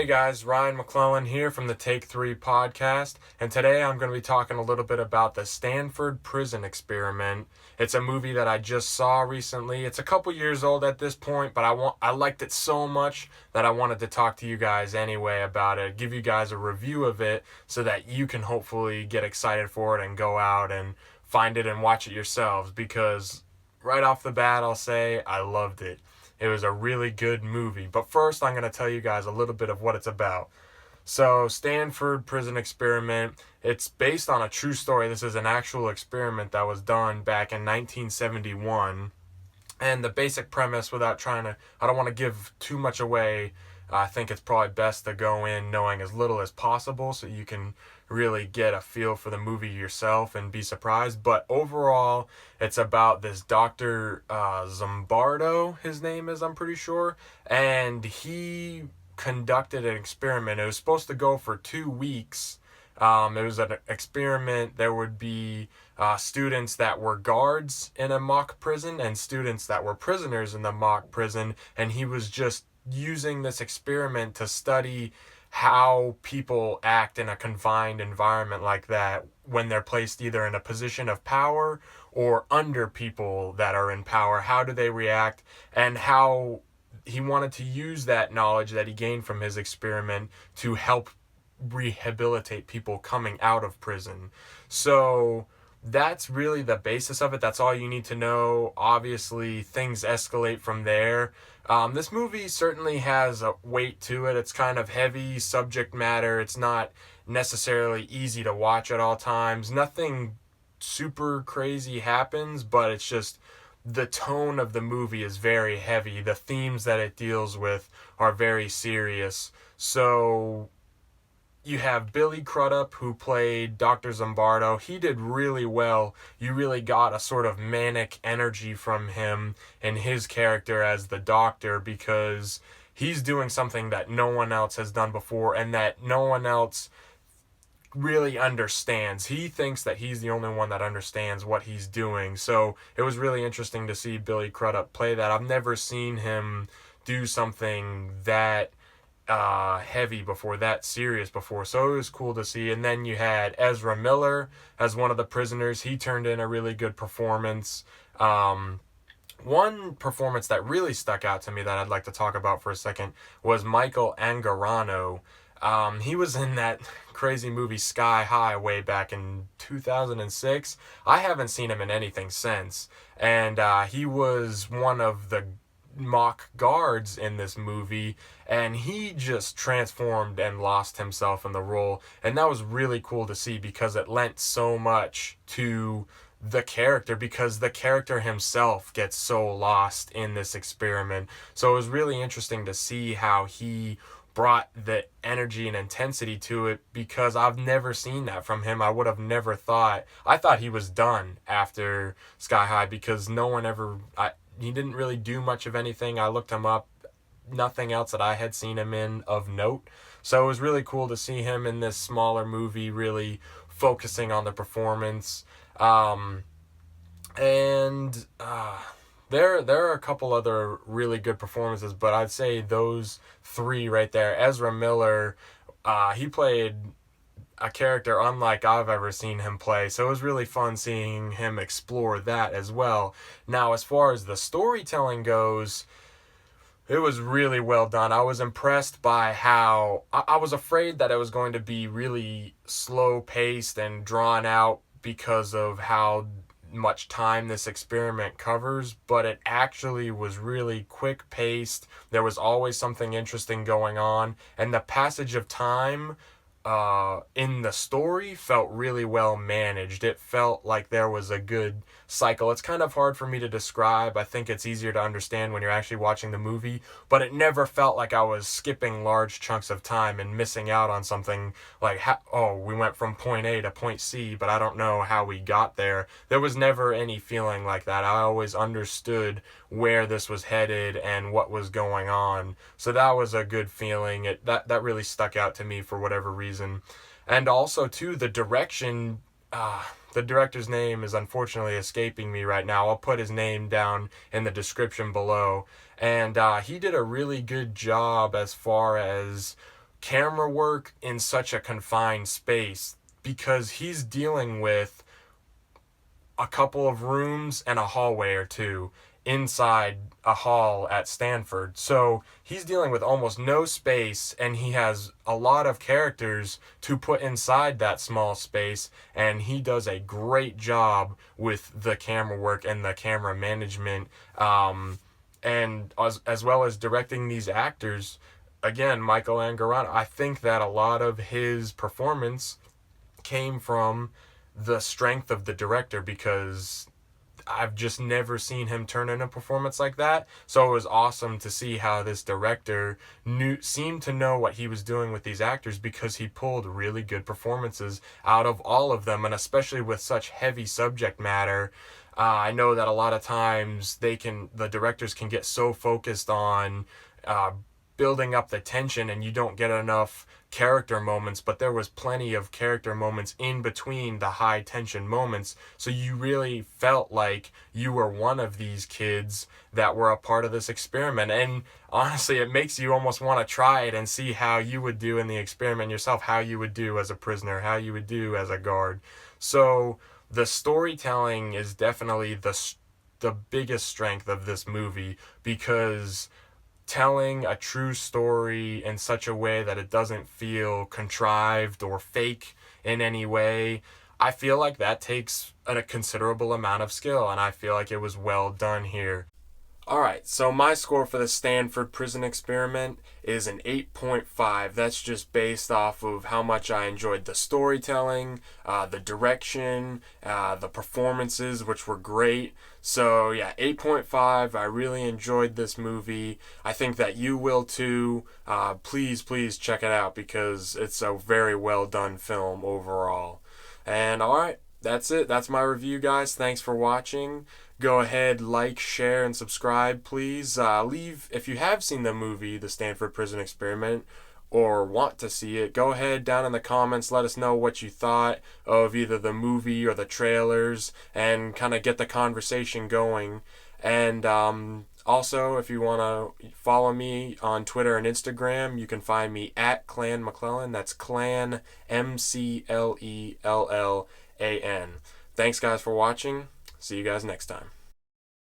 Hey guys, Ryan McClellan here from the Take 3 podcast, and today I'm going to be talking a little bit about the Stanford prison experiment. It's a movie that I just saw recently. It's a couple years old at this point, but I liked it so much that I wanted to talk to you guys anyway about it, give you guys a review of it so that you can hopefully get excited for it and go out and find it and watch it yourselves, because right off the bat I'll say I loved it. It was a really good movie. But first, I'm going to tell you guys a little bit of what it's about. So, Stanford Prison Experiment, it's based on a true story. This is an actual experiment that was done back in 1971. And the basic premise, I don't want to give too much away. I think it's probably best to go in knowing as little as possible so you can really get a feel for the movie yourself and be surprised. But overall, it's about this Dr. Zimbardo, his name is, I'm pretty sure, and he conducted an experiment. It was supposed to go for 2 weeks. It was an experiment. There would be students that were guards in a mock prison and students that were prisoners in the mock prison, and he was just using this experiment to study how people act in a confined environment like that when they're placed either in a position of power or under people that are in power. How do they react? And how he wanted to use that knowledge that he gained from his experiment to help rehabilitate people coming out of prison. So that's really the basis of it. That's all you need to know. Obviously, things escalate from there. This movie certainly has a weight to it. It's kind of heavy subject matter. It's not necessarily easy to watch at all times. Nothing super crazy happens, but it's just the tone of the movie is very heavy. The themes that it deals with are very serious. So you have Billy Crudup, who played Dr. Zimbardo. He did really well. You really got a sort of manic energy from him and his character as the doctor, because he's doing something that no one else has done before and that no one else really understands. He thinks that he's the only one that understands what he's doing. So it was really interesting to see Billy Crudup play that. I've never seen him do something that heavy before, that serious before, so it was cool to see. And then you had Ezra Miller as one of the prisoners. He turned in a really good performance. One performance that really stuck out to me that I'd like to talk about for a second was Michael Angarano. He was in that crazy movie Sky High way back in 2006. I haven't seen him in anything since, and he was one of the mock guards in this movie, and he just transformed and lost himself in the role, and that was really cool to see because it lent so much to the character, because the character himself gets so lost in this experiment. So it was really interesting to see how he brought the energy and intensity to it, because I've never seen that from him. I would have never thought. I thought he was done after Sky High, because no one ever he didn't really do much of anything. I looked him up. Nothing else that I had seen him in of note. So it was really cool to see him in this smaller movie, really focusing on the performance. There are a couple other really good performances, but I'd say those three right there. Ezra Miller, he played a character unlike I've ever seen him play, so it was really fun seeing him explore that as well. Now, as far as the storytelling goes, it was really well done. I was impressed by how I was afraid that it was going to be really slow paced and drawn out because of how much time this experiment covers, but it actually was really quick paced. There was always something interesting going on, and the passage of time in the story felt really well managed. It felt like there was a good cycle. It's kind of hard for me to describe. I think it's easier to understand when you're actually watching the movie, but it never felt like I was skipping large chunks of time and missing out on something like, we went from point A to point C, but I don't know how we got there. There was never any feeling like that. I always understood where this was headed and what was going on. So that was a good feeling. That really stuck out to me for whatever reason. And also, too, the direction, the director's name is unfortunately escaping me right now. I'll put his name down in the description below. And he did a really good job as far as camera work in such a confined space, because he's dealing with a couple of rooms and a hallway or two inside a hall at Stanford. So he's dealing with almost no space, and he has a lot of characters to put inside that small space, and he does a great job with the camera work and the camera management, and as well as directing these actors. Again, Michael Angarano, I think that a lot of his performance came from the strength of the director, because I've just never seen him turn in a performance like that. So it was awesome to see how this director seemed to know what he was doing with these actors, because he pulled really good performances out of all of them, and especially with such heavy subject matter. I know that a lot of times the directors can get so focused on building up the tension, and you don't get enough character moments, but there was plenty of character moments in between the high tension moments, so you really felt like you were one of these kids that were a part of this experiment. And honestly, it makes you almost want to try it and see how you would do in the experiment yourself, how you would do as a prisoner, how you would do as a guard. So the storytelling is definitely the biggest strength of this movie, because telling a true story in such a way that it doesn't feel contrived or fake in any way, I feel like that takes a considerable amount of skill, and I feel like it was well done here. Alright, so my score for the Stanford Prison Experiment is an 8.5. That's just based off of how much I enjoyed the storytelling, the direction, the performances, which were great. So yeah, 8.5. I really enjoyed this movie. I think that you will too. Please check it out, because it's a very well done film overall. And alright, that's it. That's my review, guys. Thanks for watching. Go ahead, like, share, and subscribe, please. If you have seen the movie, The Stanford Prison Experiment, or want to see it, go ahead down in the comments, let us know what you thought of either the movie or the trailers, and kind of get the conversation going. And also, if you want to follow me on Twitter and Instagram, you can find me at Clan McClellan. That's Clan MCLELLAN. Thanks, guys, for watching. See you guys next time.